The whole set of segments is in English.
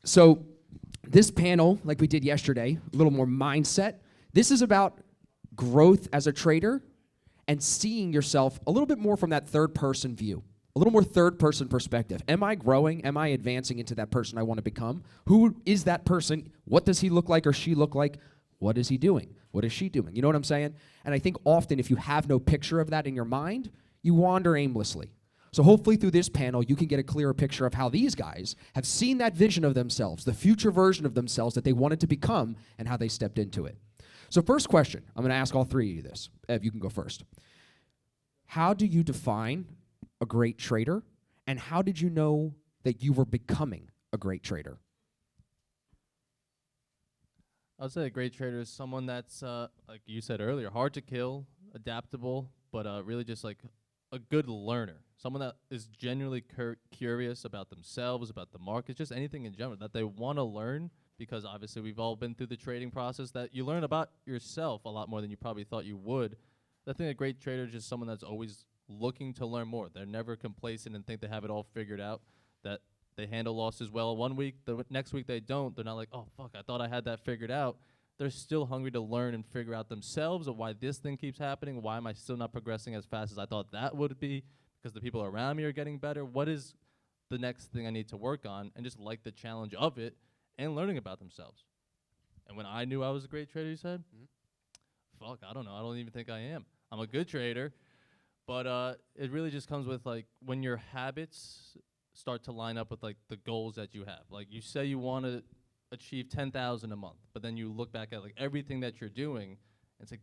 So this panel, like we did yesterday, a little more mindset. This is about growth as a trader and seeing yourself a little bit more from that third-person view, a little more third-person perspective. Am I growing? Am I advancing into that person I want to become? Who is that person? What does he look like or she look like? What is he doing? What is she doing? You know what I'm saying? And I think often if you have no picture of that in your mind, you wander aimlessly. So hopefully through this panel, you can get a clearer picture of how these guys have seen that vision of themselves, the future version of themselves that they wanted to become, and how they stepped into it. So first question, I'm going to ask all three of you this. Ev, you can go first. How do you define a great trader, and how did you know that you were becoming a great trader? I'd say a great trader is someone that's, like you said earlier, hard to kill, adaptable, but really just like a good learner. Someone that is genuinely curious about themselves, about the market, just anything in general, that they want to learn, because obviously we've all been through the trading process, that you learn about yourself a lot more than you probably thought you would. I think a great trader is just someone that's always looking to learn more. They're never complacent and think they have it all figured out, that they handle losses well 1 week, the next week they don't. They're not like, oh, fuck, I thought I had that figured out. They're still hungry to learn and figure out themselves of why this thing keeps happening. Why am I still not progressing as fast as I thought that would be? Because the people around me are getting better. What is the next thing I need to work on? And just like the challenge of it and learning about themselves. And when I knew I was a great trader, you said, fuck, I don't know. I don't even think I am. I'm a good trader. But it really just comes with, like, when your habits start to line up with, like, the goals that you have. Like, you say you want to achieve 10,000 a month, but then you look back at, like, everything that you're doing, and it's like,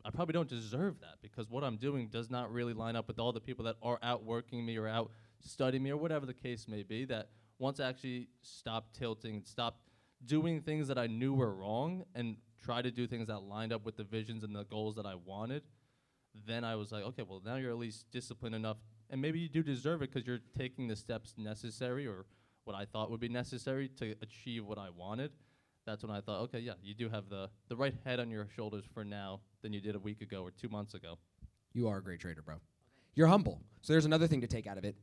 I probably don't deserve that, because what I'm doing does not really line up with all the people that are outworking me or out studying me or whatever the case may be, that once I actually stop tilting and stop doing things that I knew were wrong and try to do things that lined up with the visions and the goals that I wanted, then I was like, okay, well, now you're at least disciplined enough, and maybe you do deserve it because you're taking the steps necessary, or what I thought would be necessary to achieve what I wanted. That's when I thought, okay, yeah, you do have the right head on your shoulders for now than you did a week ago or 2 months ago. You are a great trader, bro. You're humble. So there's another thing to take out of it.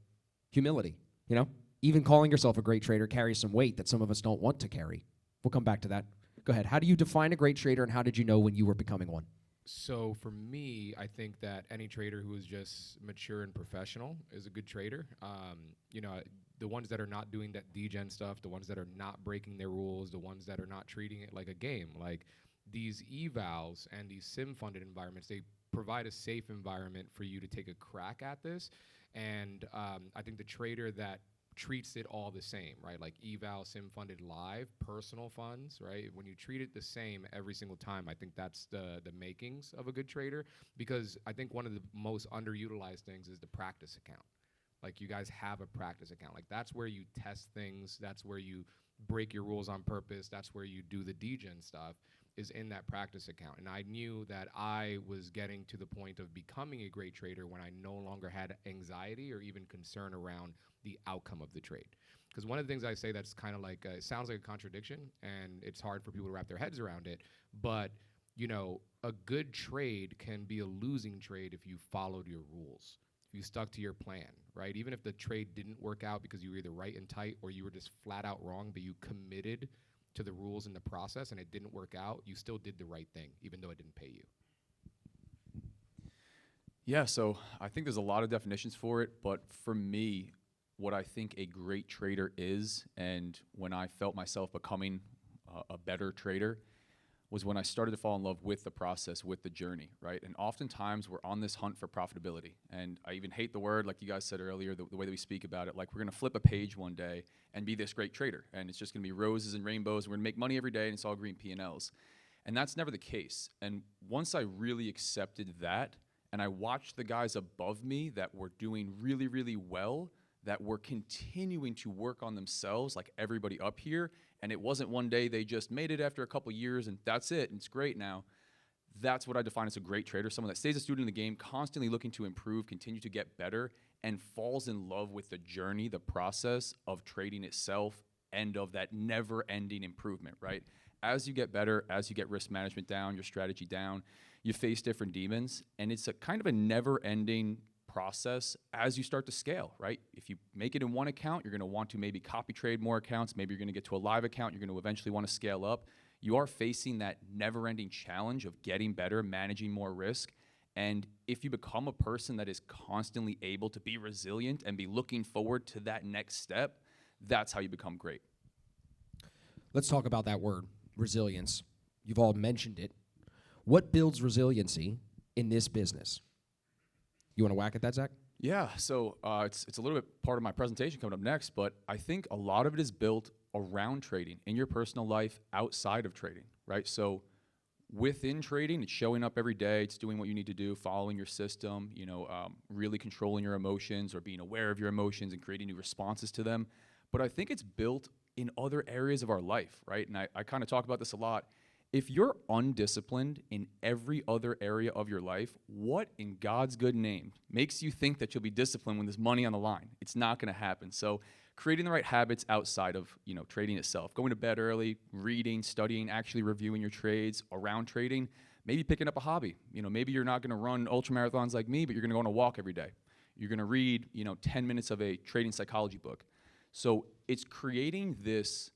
Humility, you know? Even calling yourself a great trader carries some weight that some of us don't want to carry. We'll come back to that. Go ahead. How do you define a great trader, and how did you know when you were becoming one? So for me, I think that any trader who is just mature and professional is a good trader. You know, the ones that are not doing that degen stuff, the ones that are not breaking their rules, the ones that are not treating it like a game. Like these evals and these sim-funded environments, they provide a safe environment for you to take a crack at this. And I think the trader that treats it all the same, right? Like eval, sim-funded, live, personal funds, right? When you treat it the same every single time, I think that's the makings of a good trader, because I think one of the most underutilized things is the practice account. Like you guys have a practice account. Like that's where you test things. That's where you break your rules on purpose. That's where you do the degen stuff, is in that practice account. And I knew that I was getting to the point of becoming a great trader when I no longer had anxiety or even concern around the outcome of the trade. Because one of the things I say that's kind of like, it sounds like a contradiction, and it's hard for people to wrap their heads around it, but you know, a good trade can be a losing trade if you followed your rules, if you stuck to your plan, right? Even if the trade didn't work out because you were either right and tight or you were just flat out wrong, but you committed to the rules and the process and it didn't work out, you still did the right thing, even though it didn't pay you. Yeah, so I think there's a lot of definitions for it, but for me, what I think a great trader is, and when I felt myself becoming a better trader, was when I started to fall in love with the process, with the journey, right? And oftentimes we're on this hunt for profitability. And I even hate the word, like you guys said earlier, the way that we speak about it, like we're gonna flip a page one day and be this great trader. And it's just gonna be roses and rainbows, and we're gonna make money every day, and it's all green P&Ls. And that's never the case. And once I really accepted that, and I watched the guys above me that were doing really, really well, that were continuing to work on themselves like everybody up here, and it wasn't one day they just made it after a couple years and that's it, and it's great now. That's what I define as a great trader, someone that stays a student in the game, constantly looking to improve, continue to get better, and falls in love with the journey, the process of trading itself, and of that never-ending improvement, right? As you get better, as you get risk management down, your strategy down, you face different demons, and it's a kind of a never-ending process as you start to scale, right? If you make it in one account, you're going to want to maybe copy trade more accounts. Maybe you're going to get to a live account. You're going to eventually want to scale up. You are facing that never-ending challenge of getting better, managing more risk. And if you become a person that is constantly able to be resilient and be looking forward to that next step, that's how you become great. Let's talk about that word, resilience. You've all mentioned it. What builds resiliency in this business? You want to whack at that, Zach? Yeah, so it's a little bit part of my presentation coming up next, but I think a lot of it is built around trading in your personal life outside of trading, right? So within trading, it's showing up every day, it's doing what you need to do, following your system, really controlling your emotions or being aware of your emotions and creating new responses to them. But I think it's built in other areas of our life, right? And I kind of talk about this a lot. If you're undisciplined in every other area of your life, what in God's good name makes you think that you'll be disciplined when there's money on the line? It's not going to happen. So creating the right habits outside of trading itself, going to bed early, reading, studying, actually reviewing your trades around trading, maybe picking up a hobby. Maybe you're not going to run ultra marathons like me, but you're going to go on a walk every day. You're going to read 10 minutes of a trading psychology book. So it's creating this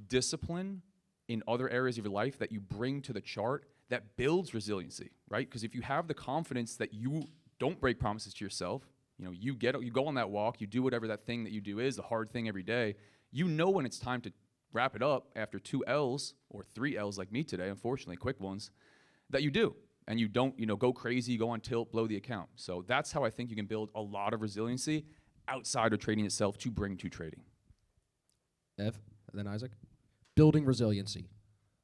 discipline in other areas of your life that you bring to the chart that builds resiliency, right? Because if you have the confidence that you don't break promises to yourself, you go on that walk, you do whatever that thing that you do is, the hard thing every day, when it's time to wrap it up after 2 L's or 3 L's like me today, unfortunately, quick ones, that you do. And you don't, go crazy, go on tilt, blow the account. So that's how I think you can build a lot of resiliency outside of trading itself to bring to trading. Ev, and then Isaac? Building resiliency.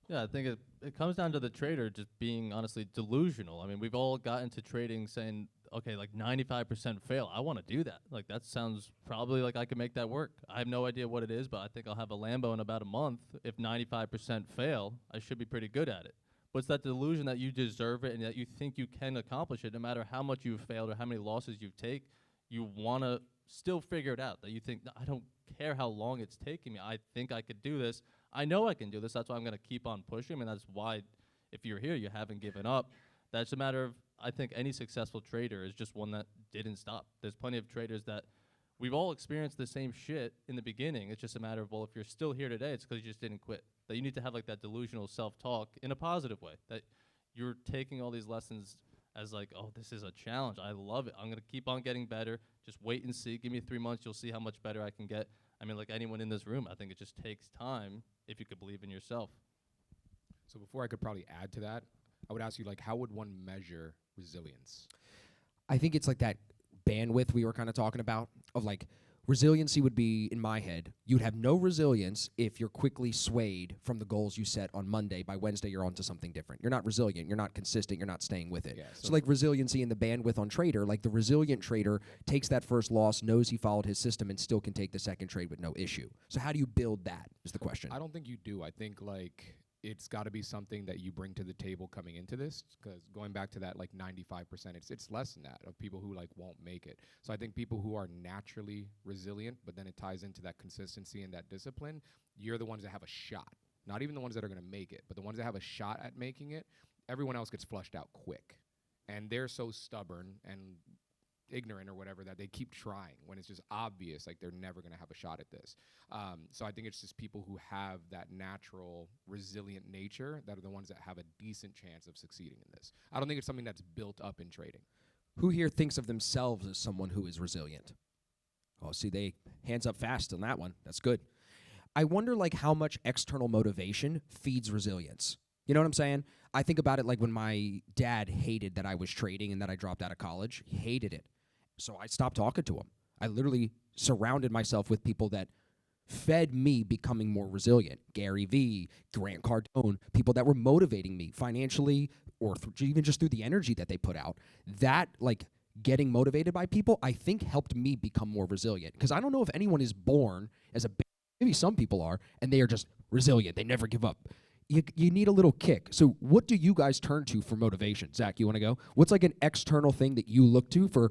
Yeah, I think it comes down to the trader just being honestly delusional. I mean, we've all got into trading saying, okay, like 95% fail. I want to do that. Like that sounds probably like I could make that work. I have no idea what it is, but I think I'll have a Lambo in about a month. If 95% fail, I should be pretty good at it. But it's that delusion that you deserve it and that you think you can accomplish it no matter how much you've failed or how many losses you've taken. You want to still figure it out, that you think, I don't care how long it's taking me. I think I could do this. I know I can do this. That's why I'm going to keep on pushing. And that's why, if you're here, you haven't given up. That's a matter of, I think any successful trader is just one that didn't stop. There's plenty of traders that we've all experienced the same shit in the beginning. It's just a matter of, well, if you're still here today, it's because you just didn't quit. That you need to have like that delusional self-talk in a positive way. That you're taking all these lessons as like, oh, this is a challenge. I love it. I'm going to keep on getting better. Just wait and see. Give me 3 months. You'll see how much better I can get. I mean, like anyone in this room, I think it just takes time if you could believe in yourself. So before I could probably add to that, I would ask you, how would one measure resilience? I think it's like that bandwidth we were kind of talking about of resiliency would be, in my head, you'd have no resilience if you're quickly swayed from the goals you set on Monday. By Wednesday, you're on to something different. You're not resilient. You're not consistent. You're not staying with it. Yeah, so resiliency in the bandwidth on trader, the resilient trader takes that first loss, knows he followed his system, and still can take the second trade with no issue. So how do you build that is the question. I don't think you do. I think it's got to be something that you bring to the table coming into this, because going back to that 95%, it's less than that of people who won't make it. So I think people who are naturally resilient, but then it ties into that consistency and that discipline, you're the ones that have a shot. Not even the ones that are going to make it, but the ones that have a shot at making it. Everyone else gets flushed out quick. And they're so stubborn and ignorant or whatever that they keep trying when it's just obvious they're never going to have a shot at this. So I think it's just people who have that natural resilient nature that are the ones that have a decent chance of succeeding in this. I don't think it's something that's built up in trading. Who here thinks of themselves as someone who is resilient? Oh, see, they hands up fast on that one. That's good. I wonder how much external motivation feeds resilience. You know what I'm saying? I think about it when my dad hated that I was trading and that I dropped out of college. He hated it. So I stopped talking to him. I literally surrounded myself with people that fed me becoming more resilient. Gary Vee, Grant Cardone, people that were motivating me financially or even just through the energy that they put out. That, getting motivated by people, I think helped me become more resilient. Because I don't know if anyone is born as maybe some people are, and they are just resilient. They never give up. You need a little kick. So what do you guys turn to for motivation? Zach, you want to go? What's an external thing that you look to for,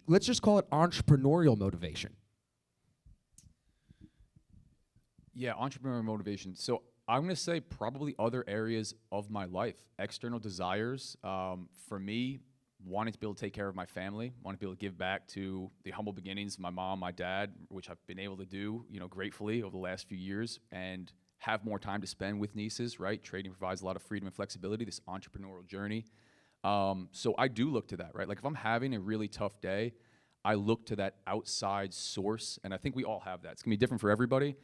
let's just call it entrepreneurial motivation? Yeah, entrepreneurial motivation. So I'm going to say probably other areas of my life. External desires. For me, wanting to be able to take care of my family, wanting to be able to give back to the humble beginnings of my mom, my dad, which I've been able to do, gratefully over the last few years, and have more time to spend with nieces, right? Trading provides a lot of freedom and flexibility, this entrepreneurial journey. So I do look to that, right? Like if I'm having a really tough day, I look to that outside source, and I think we all have that. It's gonna be different for everybody.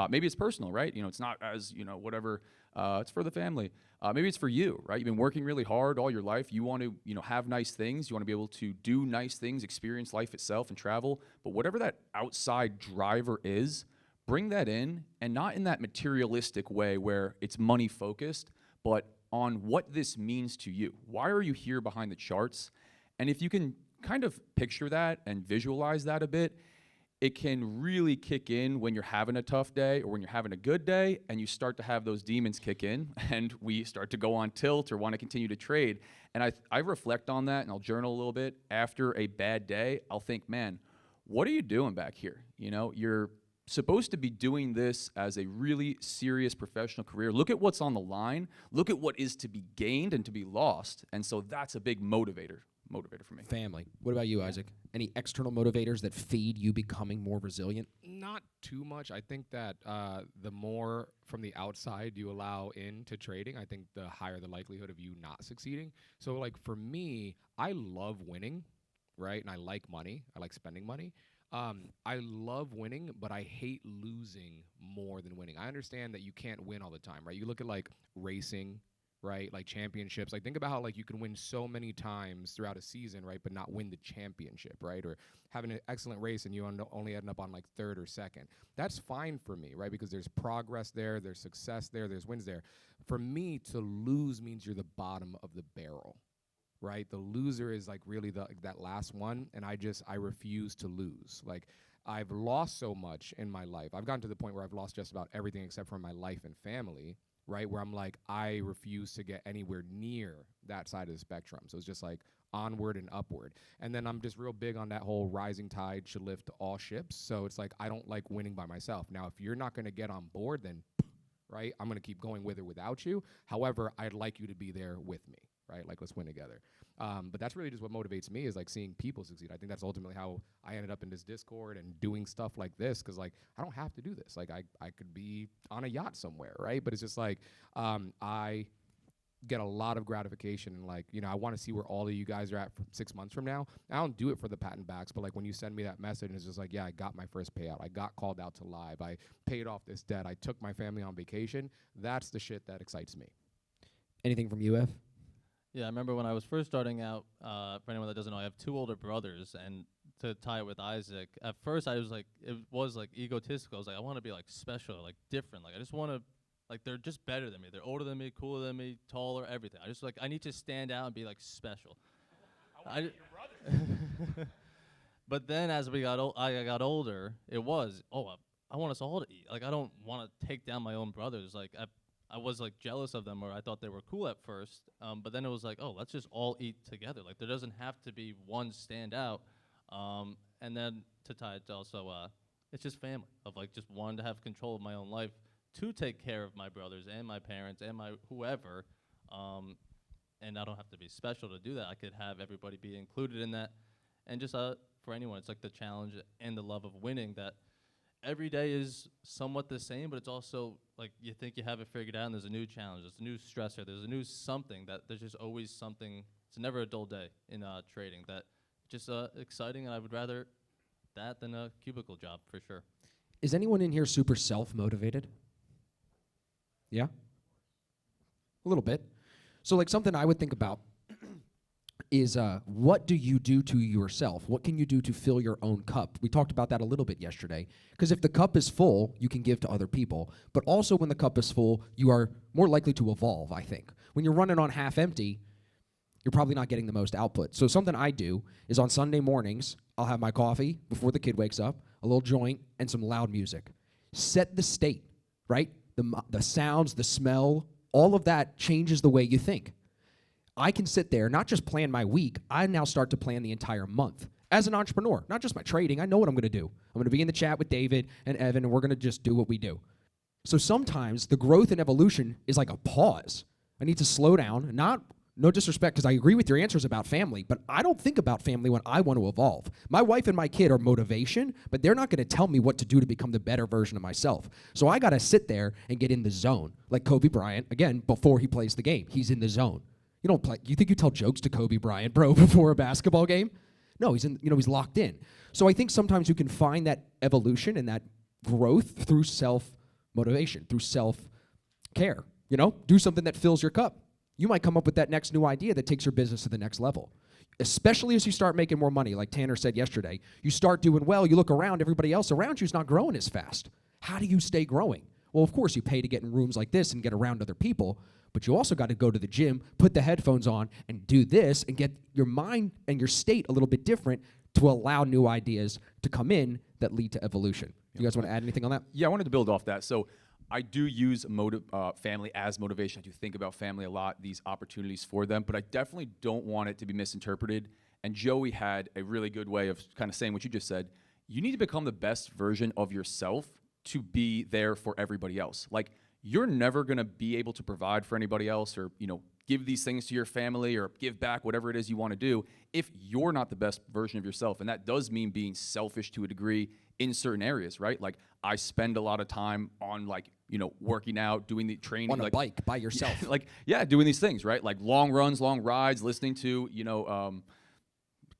Maybe it's personal, right? It's not as, whatever, it's for the family. Maybe it's for you, right? You've been working really hard all your life. You want to, have nice things. You want to be able to do nice things, experience life itself and travel. But whatever that outside driver is, bring that in, and not in that materialistic way where it's money focused, but on what this means to you. Why are you here behind the charts? And if you can kind of picture that and visualize that a bit, it can really kick in when you're having a tough day or when you're having a good day, and you start to have those demons kick in and we start to go on tilt or want to continue to trade. And I reflect on that, and I'll journal a little bit. After a bad day, I'll think, man, what are you doing back here? You're supposed to be doing this as a really serious professional career. Look at what's on the line. Look at what is to be gained and to be lost. And so that's a big motivator for me. Family. What about you, Isaac? Any external motivators that feed you becoming more resilient? Not too much. I think that the more from the outside you allow into trading, I think the higher the likelihood of you not succeeding. So like for me, I love winning, right? And I like money. I like spending money. I love winning, but I hate losing more than winning. I understand that you can't win all the time, right? You look at like racing, right? Like championships. Like think about how like you can win so many times throughout a season, right? But not win the championship, right? Or having an excellent race and you only end up on like third or second. That's fine for me, right? Because there's progress there, there's success there, there's wins there. For me, to lose means you're the bottom of the barrel, right? The loser is like really that last one, and I refuse to lose. Like I've lost so much in my life. I've gotten to the point where I've lost just about everything except for my life and family, right? Where I'm like, I refuse to get anywhere near that side of the spectrum. So it's just like onward and upward. And then I'm just real big on that whole rising tide should lift all ships. So it's like, I don't like winning by myself. Now, if you're not going to get on board, then, right, I'm going to keep going with or without you. However, I'd like you to be there with me, right? Like, let's win together. But that's really just what motivates me is like seeing people succeed. I think that's ultimately how I ended up in this Discord and doing stuff like this, because like I don't have to do this. Like I could be on a yacht somewhere, right? But it's just like I get a lot of gratification and like, I want to see where all of you guys are at 6 months from now. I don't do it for the patent backs, but like when you send me that message and it's just like, yeah, I got my first payout. I got called out to live. I paid off this debt. I took my family on vacation. That's the shit that excites me. Anything from you, Ev? Yeah, I remember when I was first starting out, for anyone that doesn't know, I have 2 older brothers, and to tie it with Isaac, at first I was like, it was like egotistical. I was like, I want to be like special, like different. Like I just want to, like they're just better than me. They're older than me, cooler than me, taller, everything. I just like, I need to stand out and be like special. I want your brother. But then as I got older, it was, I want us all to eat. Like I don't want to take down my own brothers. Like I was like jealous of them, or I thought they were cool at first, but then it was like, let's just all eat together. Like there doesn't have to be one stand out. And then to tie it to also, it's just family, of like just wanting to have control of my own life, to take care of my brothers and my parents and my whoever. And I don't have to be special to do that. I could have everybody be included in that. And just for anyone, it's like the challenge and the love of winning, that every day is somewhat the same, but it's also like you think you have it figured out and there's a new challenge, there's a new stressor, there's a new something, that there's just always something. It's never a dull day in trading. That just exciting, and I would rather that than a cubicle job for sure. Is anyone in here super self-motivated? Yeah? A little bit. So like something I would think about is what do you do to yourself? What can you do to fill your own cup? We talked about that a little bit yesterday. Because if the cup is full, you can give to other people. But also when the cup is full, you are more likely to evolve, I think. When you're running on half empty, you're probably not getting the most output. So something I do is on Sunday mornings, I'll have my coffee before the kid wakes up, a little joint, and some loud music. Set the state, right? The sounds, the smell, all of that changes the way you think. I can sit there, not just plan my week, I now start to plan the entire month. As an entrepreneur, not just my trading, I know what I'm going to do. I'm going to be in the chat with David and Evan, and we're going to just do what we do. So sometimes the growth and evolution is like a pause. I need to slow down, not no disrespect, because I agree with your answers about family, but I don't think about family when I want to evolve. My wife and my kid are motivation, but they're not going to tell me what to do to become the better version of myself. So I got to sit there and get in the zone. Like Kobe Bryant, again, before he plays the game, he's in the zone. You don't play. You think you tell jokes to Kobe Bryant, bro, before a basketball game? No, he's locked in. So I think sometimes you can find that evolution and that growth through self-motivation, through self-care. Do something that fills your cup. You might come up with that next new idea that takes your business to the next level. Especially as you start making more money, like Tanner said yesterday. You start doing well, you look around, everybody else around you is not growing as fast. How do you stay growing? Well, of course, you pay to get in rooms like this and get around other people, but you also got to go to the gym, put the headphones on, and do this and get your mind and your state a little bit different to allow new ideas to come in that lead to evolution. You guys want to add anything on that? Yeah, I wanted to build off that. So I do use family as motivation. I do think about family a lot, these opportunities for them, but I definitely don't want it to be misinterpreted. And Joey had a really good way of kind of saying what you just said. You need to become the best version of yourself to be there for everybody else. Like, you're never going to be able to provide for anybody else or, give these things to your family or give back whatever it is you want to do if you're not the best version of yourself. And that does mean being selfish to a degree in certain areas, right? Like, I spend a lot of time on working out, doing the training. On a bike by yourself. Doing these things, right? Like long runs, long rides, listening to,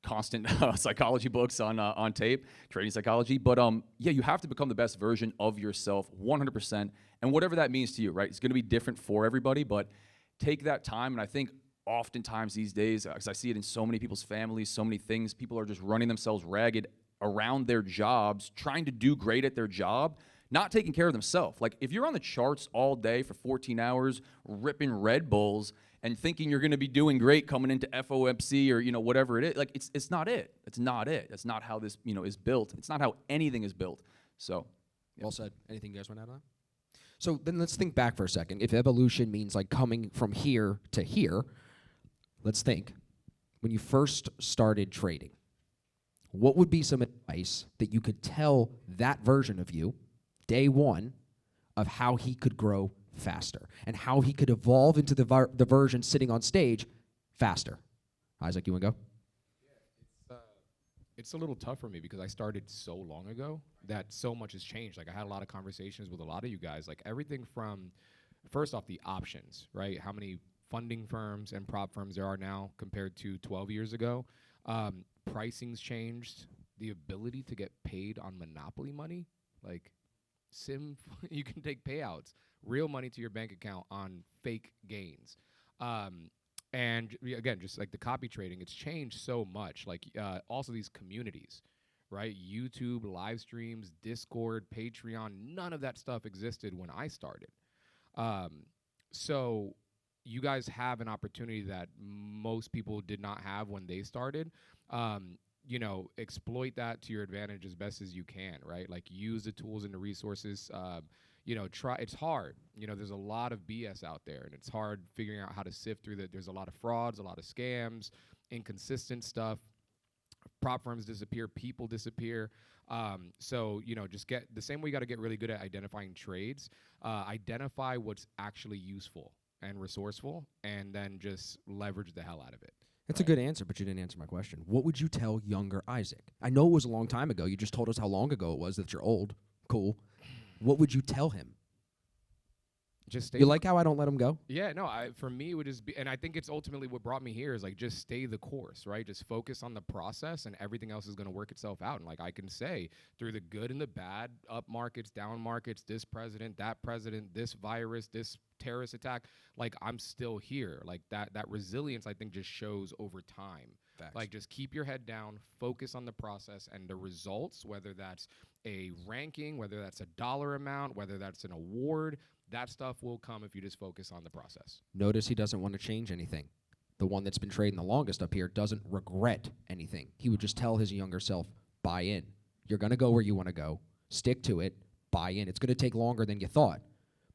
constant psychology books on tape, training psychology. But you have to become the best version of yourself 100%. And whatever that means to you, right? It's going to be different for everybody, but take that time. And I think oftentimes these days, because I see it in so many people's families, so many things, people are just running themselves ragged around their jobs, trying to do great at their job, not taking care of themselves. Like, if you're on the charts all day for 14 hours, ripping Red Bulls and thinking you're going to be doing great coming into FOMC or, whatever it is, like, it's not it. It's not it. That's not how this, is built. It's not how anything is built. So, Well said. Anything you guys want to add on that? So then let's think back for a second. If evolution means like coming from here to here, let's think. When you first started trading, what would be some advice that you could tell that version of you, day one, of how he could grow faster and how he could evolve into the version sitting on stage faster? Isaac, you want to go? It's a little tough for me because I started so long ago that so much has changed. Like, I had a lot of conversations with a lot of you guys, like everything from, first off, the options, right? How many funding firms and prop firms there are now compared to 12 years ago. Pricing's changed. The ability to get paid on monopoly money, like you can take payouts, real money to your bank account on fake gains. And again, just like the copy trading, it's changed so much. Like also these communities, right? YouTube, live streams, Discord, Patreon, none of that stuff existed when I started. So you guys have an opportunity that most people did not have when they started. Exploit that to your advantage as best as you can, right? Like, use the tools and the resources. Try. It's hard. There's a lot of BS out there, and it's hard figuring out how to sift through that. There's a lot of frauds, a lot of scams, inconsistent stuff. Prop firms disappear, people disappear. Just get the same way you got to get really good at identifying trades. Identify what's actually useful and resourceful, and then just leverage the hell out of it. That's a good answer, but you didn't answer my question. What would you tell younger Isaac? I know it was a long time ago. You just told us how long ago it was that you're old. Cool. What would you tell him? Just stay. You like how I don't let him go? Yeah, no, for me, it would just be, and I think it's ultimately what brought me here is like, just stay the course, right? Just focus on the process, and everything else is going to work itself out. And like, I can say through the good and the bad, up markets, down markets, this president, this virus, this terrorist attack, like, I'm still here. Like, that resilience, I think, just shows over time. Facts. Like, just keep your head down, focus on the process and the results, whether that's a ranking, whether that's a dollar amount, whether that's an award. That stuff will come if you just focus on the process. Notice he doesn't want to change anything. The one that's been trading the longest up here doesn't regret anything. He would just tell his younger self, buy in. You're going to go where you want to go. Stick to it. Buy in. It's going to take longer than you thought.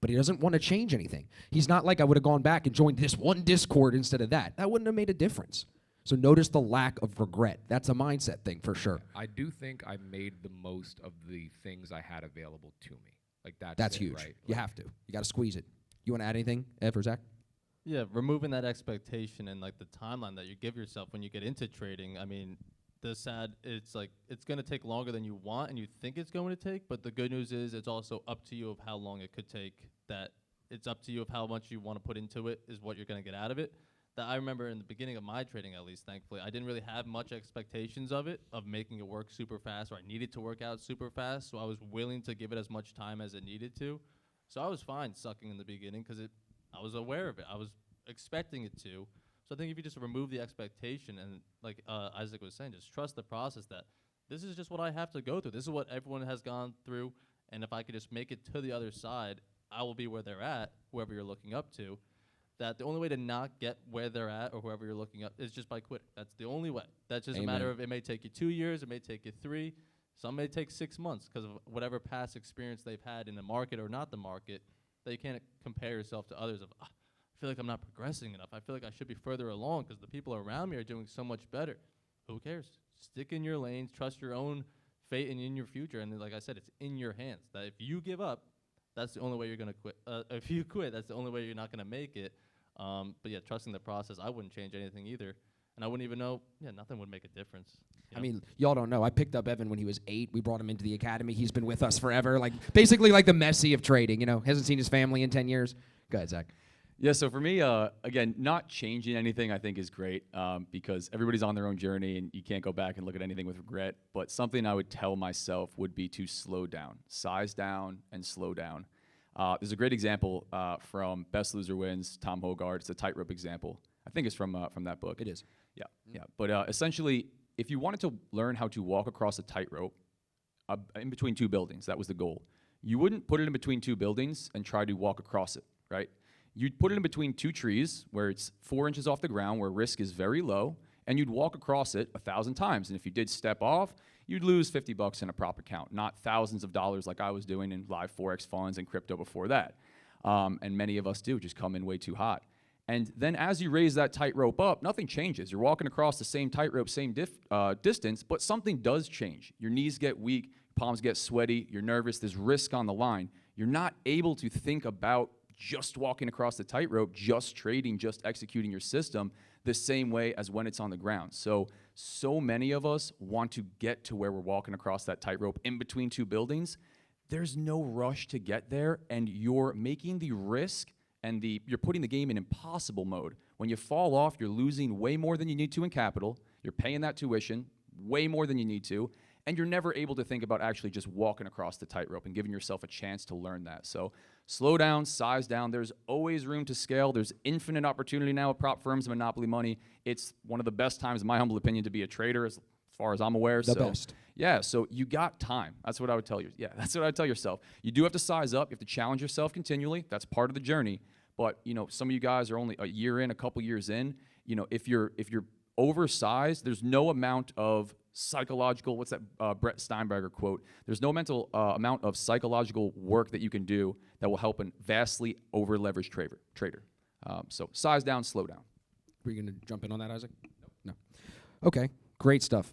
But he doesn't want to change anything. He's not like, I would have gone back and joined this one Discord instead of that. That wouldn't have made a difference. So notice the lack of regret. That's a mindset thing for sure. I do think I made the most of the things I had available to me. Like, That's it, huge. right? You have to. You got to squeeze it. You want to add anything, Ev or Zach? Yeah, removing that expectation and like the timeline that you give yourself when you get into trading. I mean, it's like it's going to take longer than you want and you think it's going to take, but the good news is it's also up to you of how long it could take. That it's up to you of how much you want to put into it is what you're going to get out of it. That I remember in the beginning of my trading, at least, thankfully, I didn't really have much expectations of it, of making it work super fast, or I needed to work out super fast, so I was willing to give it as much time as it needed to. So I was fine sucking in the beginning because I was aware of it. I was expecting it to. So I think if you just remove the expectation and, like Isaac was saying, just trust the process that this is just what I have to go through. This is what everyone has gone through, and if I could just make it to the other side, I will be where they're at, whoever you're looking up to. That the only way to not get where they're at or whoever you're looking up is just by quitting. That's the only way. That's just a matter of, it may take you 2 years, it may take you 3, some may take 6 months because of whatever past experience they've had in the market or not the market, that you can't compare yourself to others of, I feel like I'm not progressing enough. I feel like I should be further along because the people around me are doing so much better. Who cares? Stick in your lanes, trust your own fate and in your future. And like I said, it's in your hands. That if you give up, that's the only way you're going to quit. If you quit, that's the only way you're not going to make it. But yeah, trusting the process, I wouldn't change anything either. And I wouldn't even know, nothing would make a difference. I mean, y'all don't know. I picked up Evan when he was 8. We brought him into the academy. He's been with us forever. Like, basically like the Messi of trading, Hasn't seen his family in 10 years. Go ahead, Zach. Yeah, so for me, again, not changing anything I think is great because everybody's on their own journey and you can't go back and look at anything with regret. But something I would tell myself would be to slow down, size down, and slow down. There's a great example from Best Loser Wins, Tom Hogarth. It's a tightrope example. I think it's from that book. It is. Yeah. But essentially, if you wanted to learn how to walk across a tightrope in between 2 buildings, that was the goal. You wouldn't put it in between 2 buildings and try to walk across it, right? You'd put it in between 2 trees where it's 4 inches off the ground, where risk is very low, and you'd walk across it 1,000 times. And if you did step off, you'd lose $50 in a prop account, not thousands of dollars like I was doing in live Forex funds and crypto before that. And many of us do, just come in way too hot. And then as you raise that tightrope up, nothing changes. You're walking across the same tightrope, same distance, but something does change. Your knees get weak, palms get sweaty, you're nervous, there's risk on the line. You're not able to think about just walking across the tightrope, just trading, just executing your system the same way as when it's on the ground. So many of us want to get to where we're walking across that tightrope in between 2 buildings. There's no rush to get there, and you're making the risk and you're putting the game in impossible mode. When you fall off, you're losing way more than you need to in capital. You're paying that tuition way more than you need to, and you're never able to think about actually just walking across the tightrope and giving yourself a chance to learn that. So slow down, size down. There's always room to scale. There's infinite opportunity now with prop firms and monopoly money. It's one of the best times, in my humble opinion, to be a trader as far as I'm aware. The best. Yeah, so you got time. That's what I would tell you. Yeah, that's what I would tell yourself. You do have to size up. You have to challenge yourself continually. That's part of the journey. But, some of you guys are only a year in, a couple years in. If you're oversized, there's no amount of psychological, what's that Brett Steinberger quote? There's no mental amount of psychological work that you can do that will help a vastly over-leveraged trader. So size down, slow down. Were you going to jump in on that, Isaac? No. Okay, great stuff.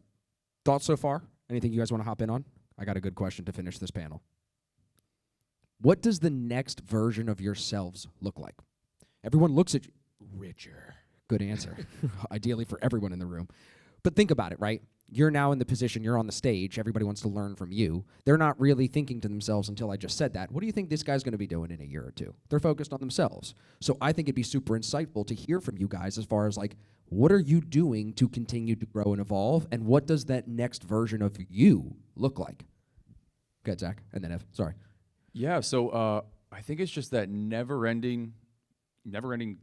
Thoughts so far? Anything you guys want to hop in on? I got a good question to finish this panel. What does the next version of yourselves look like? Everyone looks at you. Richer. Good answer. Ideally for everyone in the room. But think about it, right? You're now in the position, you're on the stage, everybody wants to learn from you. They're not really thinking to themselves until I just said that. What do you think this guy's going to be doing in a year or 2? They're focused on themselves. So I think it'd be super insightful to hear from you guys as far as like, what are you doing to continue to grow and evolve? And what does that next version of you look like? Go ahead, Zach, and then Ev. Sorry. Yeah, so I think it's just that never-ending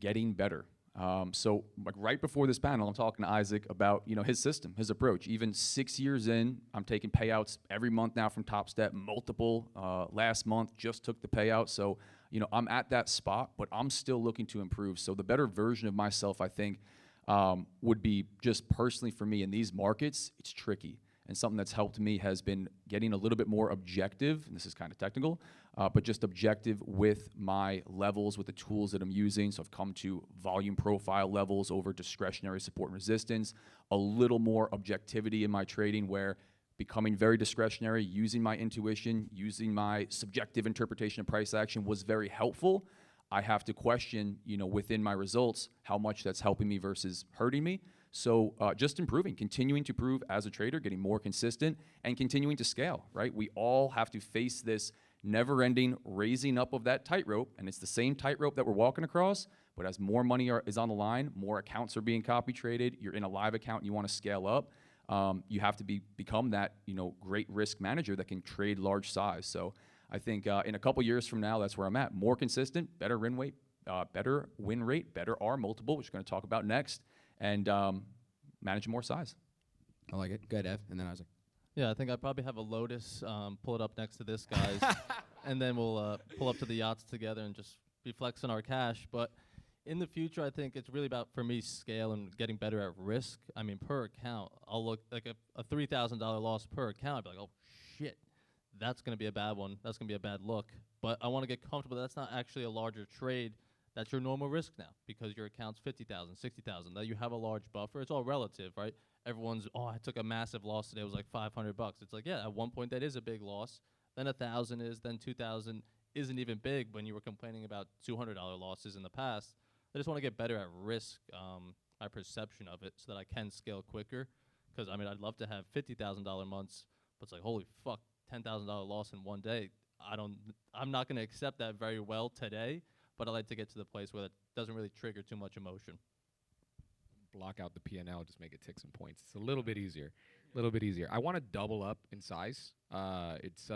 getting better. So like right before this panel, I'm talking to Isaac about, his system, his approach. Even 6 years in, I'm taking payouts every month now from Top Step, multiple. Last month just took the payout. So, I'm at that spot, but I'm still looking to improve. So the better version of myself, I think, would be just personally for me in these markets, it's tricky. And something that's helped me has been getting a little bit more objective, and this is kind of technical, but just objective with my levels, with the tools that I'm using. So I've come to volume profile levels over discretionary support and resistance, a little more objectivity in my trading where becoming very discretionary, using my intuition, using my subjective interpretation of price action was very helpful. I have to question, within my results, how much that's helping me versus hurting me. So just improving, continuing to improve as a trader, getting more consistent, and continuing to scale, right? We all have to face this never-ending raising up of that tightrope, and it's the same tightrope that we're walking across, but as more money is on the line, more accounts are being copy traded, you're in a live account and you want to scale up, you have to become that, great risk manager that can trade large size. So I think in a couple years from now, that's where I'm at. More consistent, better win rate, better R multiple, which we're going to talk about next, and manage more size. I like it. Go ahead, Ev. And then Isaac. Yeah, I think I probably have a Lotus, pull it up next to this guy's, and then we'll pull up to the yachts together and just be flexing our cash. But in the future, I think it's really about, for me, scale and getting better at risk. I mean, per account, I'll look like a $3,000 loss per account. I'd be like, oh, shit, that's going to be a bad one. That's going to be a bad look. But I want to get comfortable. That's not actually a larger trade. That's your normal risk now because your account's 50,000, 60,000. That you have a large buffer. It's all relative, right? Everyone's, oh, I took a massive loss today. It was like $500. It's like, yeah, at one point that is a big loss. Then 1,000 is, then 2,000 isn't even big when you were complaining about $200 losses in the past. I just want to get better at risk, my perception of it, so that I can scale quicker. Because, I mean, I'd love to have $50,000 months, but it's like, holy fuck, $10,000 loss in one day. I'm not going to accept that very well today, but I like to get to the place where it doesn't really trigger too much emotion. Block out the P&L, just make it tick some points. It's a little bit easier. I want to double up in size. It's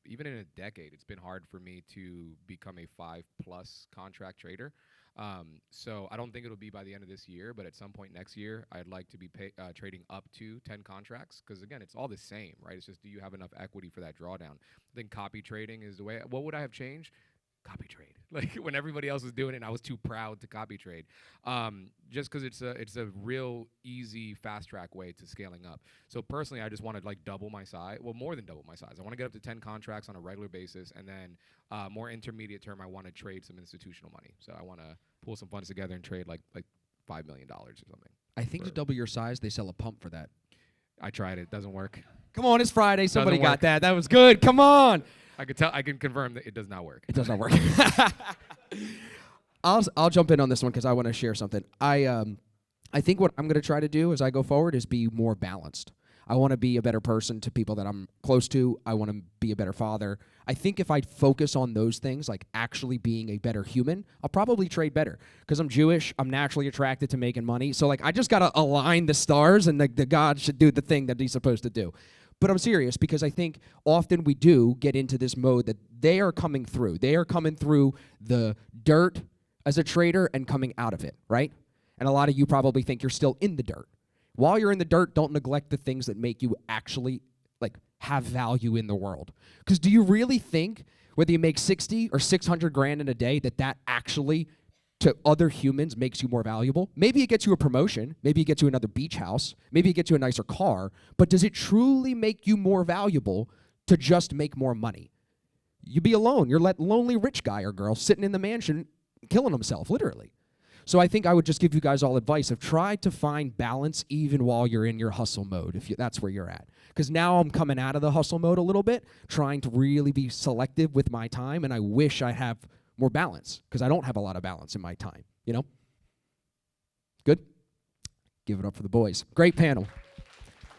even in a decade, it's been hard for me to become a 5+ contract trader. So I don't think it'll be by the end of this year, but at some point next year, I'd like to be trading up to 10 contracts. Because again, it's all the same, right? It's just, do you have enough equity for that drawdown? I think copy trading is the way. What would I have changed? Copy trade. Like when everybody else was doing it, I was too proud to copy trade. Just because it's a real easy fast track way to scaling up. So personally, I just want to like double my size. Well, more than double my size. I want to get up to 10 contracts on a regular basis, and then more intermediate term, I want to trade some institutional money. So I want to pull some funds together and trade like $5 million or something. I think to double your size, they sell a pump for that. I tried it. Doesn't work. Come on, it's Friday. Somebody Doesn't got work. that. That was good. Come on. I can confirm that it does not work. It does not work. I'll jump in on this one because I want to share something. I think what I'm going to try to do as I go forward is be more balanced. I want to be a better person to people that I'm close to. I want to be a better father. I think if I focus on those things, like actually being a better human, I'll probably trade better. Because I'm Jewish, I'm naturally attracted to making money. So like I just got to align the stars, and the God should do the thing that he's supposed to do. But I'm serious because I think often we do get into this mode that they are coming through. They are coming through the dirt as a trader and coming out of it, right? And a lot of you probably think you're still in the dirt. While you're in the dirt, don't neglect the things that make you actually like have value in the world. Because do you really think whether you make 60 or 600 grand in a day that actually to other humans makes you more valuable? Maybe it gets you a promotion. Maybe it gets you another beach house. Maybe it gets you a nicer car. But does it truly make you more valuable to just make more money? You be alone. You're that lonely rich guy or girl sitting in the mansion killing himself, literally. So I think I would just give you guys all advice of try to find balance even while you're in your hustle mode, if that's where you're at. Because now I'm coming out of the hustle mode a little bit, trying to really be selective with my time, and I wish I have more balance, because I don't have a lot of balance in my time, you know? Good? Give it up for the boys. Great panel.